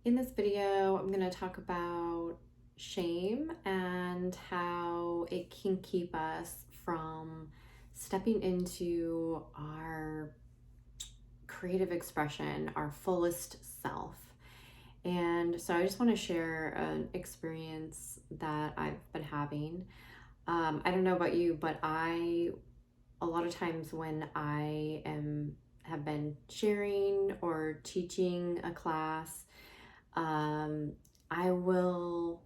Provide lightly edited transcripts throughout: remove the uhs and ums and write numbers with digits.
In this video, I'm going to talk about shame and how it can keep us from stepping into our creative expression, our fullest self. And so I just want to share an experience that I've been having. I don't know about you, but a lot of times when have been sharing or teaching a class, um, I will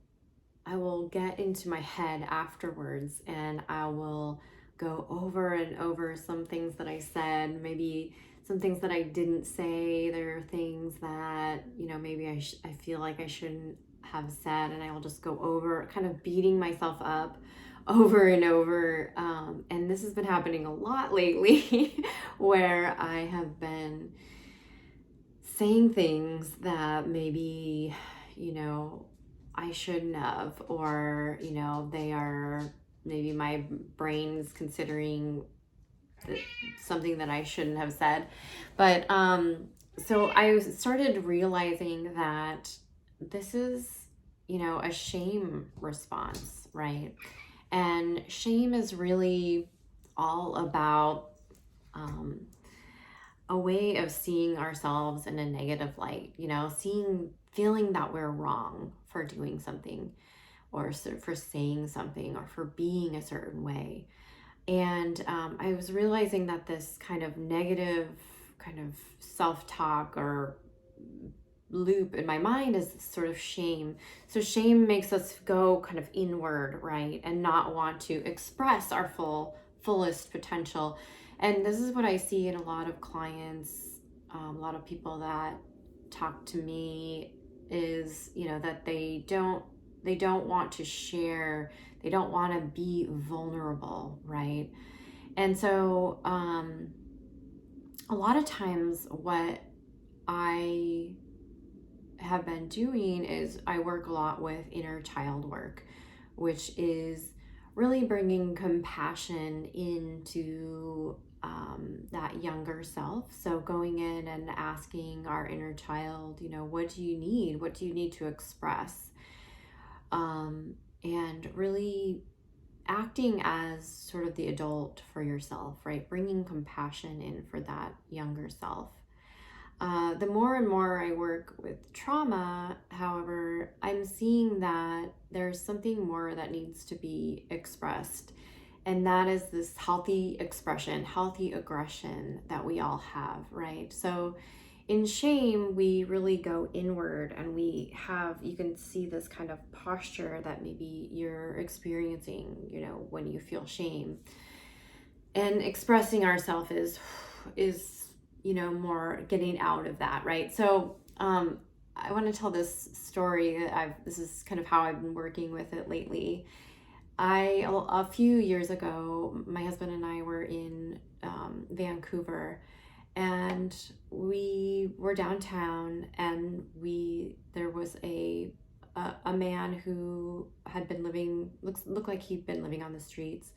I will get into my head afterwards and I will go over and over some things that I said, maybe some things that I didn't say. There are things that, maybe I feel like I shouldn't have said, and I will just go over, kind of beating myself up over and over. And this has been happening a lot lately where I have been saying things that maybe, you know, I shouldn't have, or, they are maybe my brain's considering th- something that I shouldn't have said. But so I started realizing that this is, a shame response, right? And shame is really all about um, a way of seeing ourselves in a negative light, feeling that we're wrong for doing something or for saying something or for being a certain way. And I was realizing that this kind of negative kind of self-talk or loop in my mind is sort of shame. So shame makes us go kind of inward, right? And not want to express our fullest potential. And this is what I see in a lot of clients, a lot of people that talk to me is, that they don't want to share, they don't want to be vulnerable, right? And so a lot of times what I have been doing is I work a lot with inner child work, which is really bringing compassion into that younger self. So going in and asking our inner child, what do you need? What do you need to express? And really acting as sort of the adult for yourself, right? Bringing compassion in for that younger self. The more and more I work with trauma, however, I'm seeing that there's something more that needs to be expressed. And that is this healthy expression, healthy aggression that we all have, right? So in shame, we really go inward and you can see this kind of posture that maybe you're experiencing, when you feel shame. And expressing ourselves is more getting out of that, right? So I want to tell this story that this is kind of how I've been working with it lately. A few years ago, my husband and I were in Vancouver, and we were downtown, and there was a man who had been looked like he'd been living on the streets,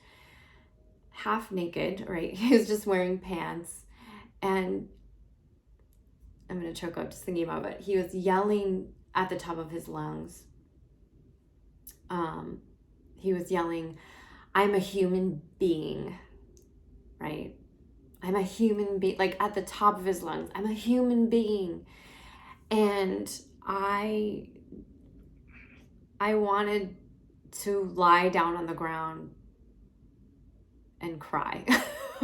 half naked, right? He was just wearing pants, and I'm gonna choke up just thinking about it. He was yelling at the top of his lungs. He was yelling, "I'm a human being," right? I'm a human being, like at the top of his lungs. I'm a human being. And I wanted to lie down on the ground and cry.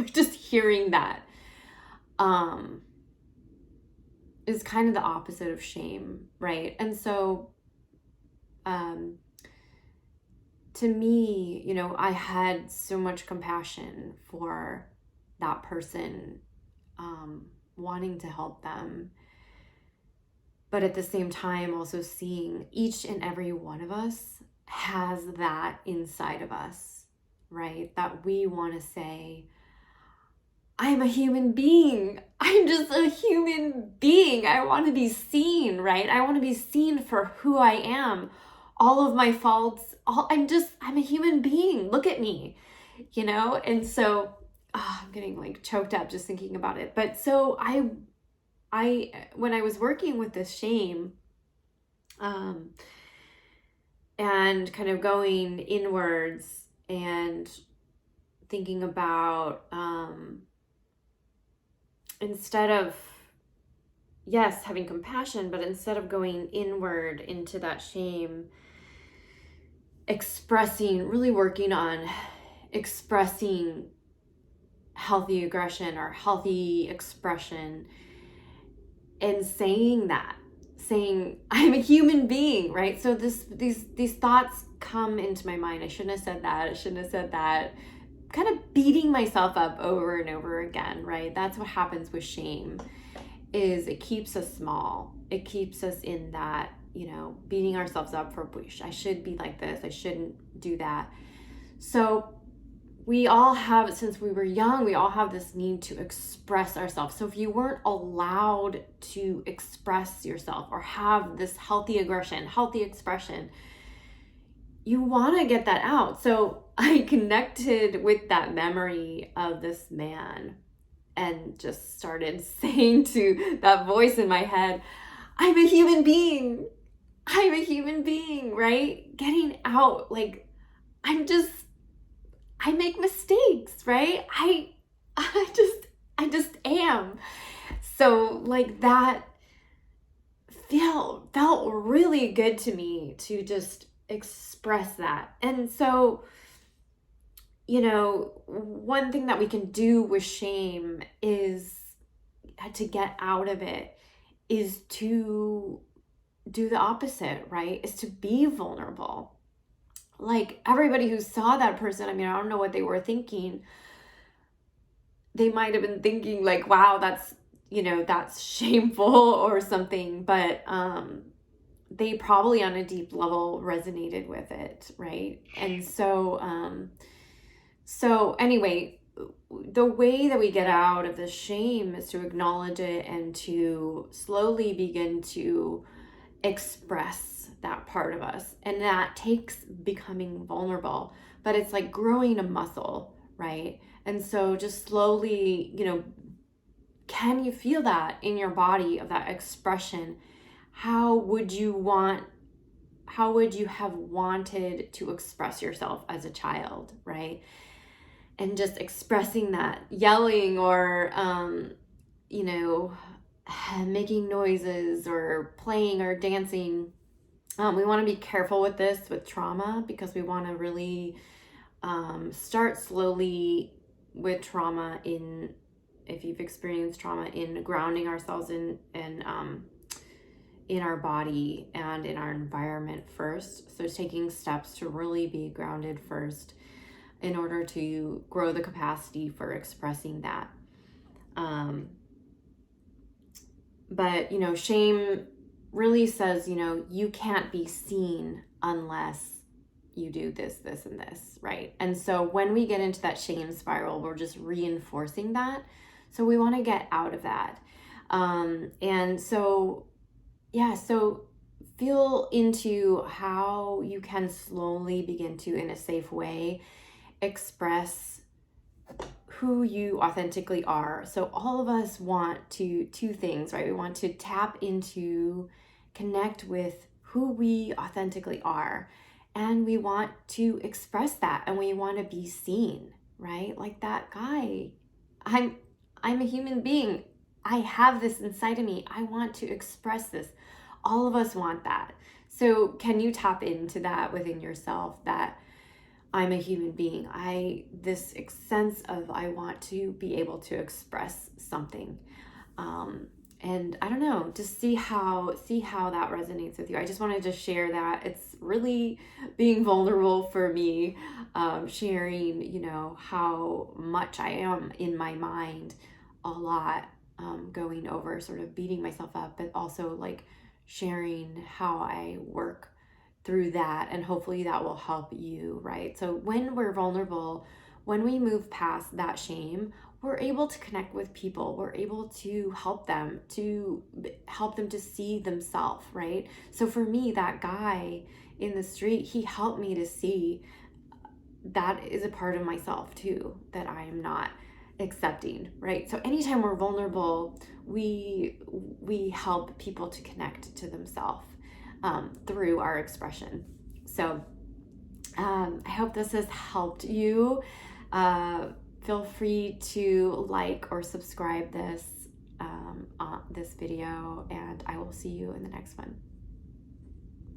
Just hearing that is kind of the opposite of shame, right? And so um to me, I had so much compassion for that person, wanting to help them, but at the same time also seeing each and every one of us has that inside of us, right? That we want to say, I'm a human being. I'm just a human being. I want to be seen, right? I want to be seen for who I am. All of my faults, I'm a human being. Look at me, And so I'm getting like choked up just thinking about it. But so when I was working with this shame, Um, and kind of going inwards and thinking about, instead of, yes, having compassion, but instead of going inward into that shame, really working on expressing healthy aggression or healthy expression, and saying I'm a human being, right? So these thoughts come into my mind. I shouldn't have said that. I shouldn't have said that. Kind of beating myself up over and over again, right? That's what happens with shame, is it keeps us small. It keeps us in that, beating ourselves up for, I should be like this, I shouldn't do that. So we all have, since we were young, we all have this need to express ourselves. So if you weren't allowed to express yourself or have this healthy aggression, healthy expression, you want to get that out. So I connected with that memory of this man and just started saying to that voice in my head, I'm a human being. I'm a human being, right? Getting out, like, I make mistakes, right? I just am. So like that felt really good to me to just express that. And so, one thing that we can do with shame is to get out of it, is to do the opposite, right? Is to be vulnerable. Like everybody who saw that person, I don't know what they were thinking. They might have been thinking like, wow, that's shameful or something, but they probably on a deep level resonated with it, right? And so anyway, the way that we get out of the shame is to acknowledge it and to slowly begin to express that part of us. And that takes becoming vulnerable, but it's like growing a muscle, right? And so just slowly, can you feel that in your body, of that expression? How would you have wanted to express yourself as a child, right? And just expressing that, yelling or, making noises or playing or dancing. We want to be careful with this with trauma, because we want to really start slowly with trauma if you've experienced trauma, in grounding ourselves in our body and in our environment first. So taking steps to really be grounded first in order to grow the capacity for expressing that. But, shame really says, you can't be seen unless you do this, this, and this, right? And so when we get into that shame spiral, we're just reinforcing that. So we want to get out of that. And so, so feel into how you can slowly begin to, in a safe way, express who you authentically are. So all of us want two things, right? We want to tap into, connect with who we authentically are, and we want to express that, and we want to be seen, right? Like that guy. I'm a human being. I have this inside of me. I want to express this. All of us want that. So can you tap into that within yourself, that I'm a human being? This sense of, I want to be able to express something. And I don't know, just see how that resonates with you. I just wanted to share that. It's really being vulnerable for me, sharing, how much I am in my mind a lot, going over, sort of beating myself up, but also like sharing how I work through that, and hopefully that will help you, right? So when we're vulnerable, when we move past that shame, we're able to connect with people. We're able to help them to see themselves, right? So for me, that guy in the street, he helped me to see that is a part of myself too, that I am not accepting, right? So anytime we're vulnerable, we help people to connect to themselves. through our expression. So I hope this has helped you. Feel free to like or subscribe this video, and I will see you in the next one.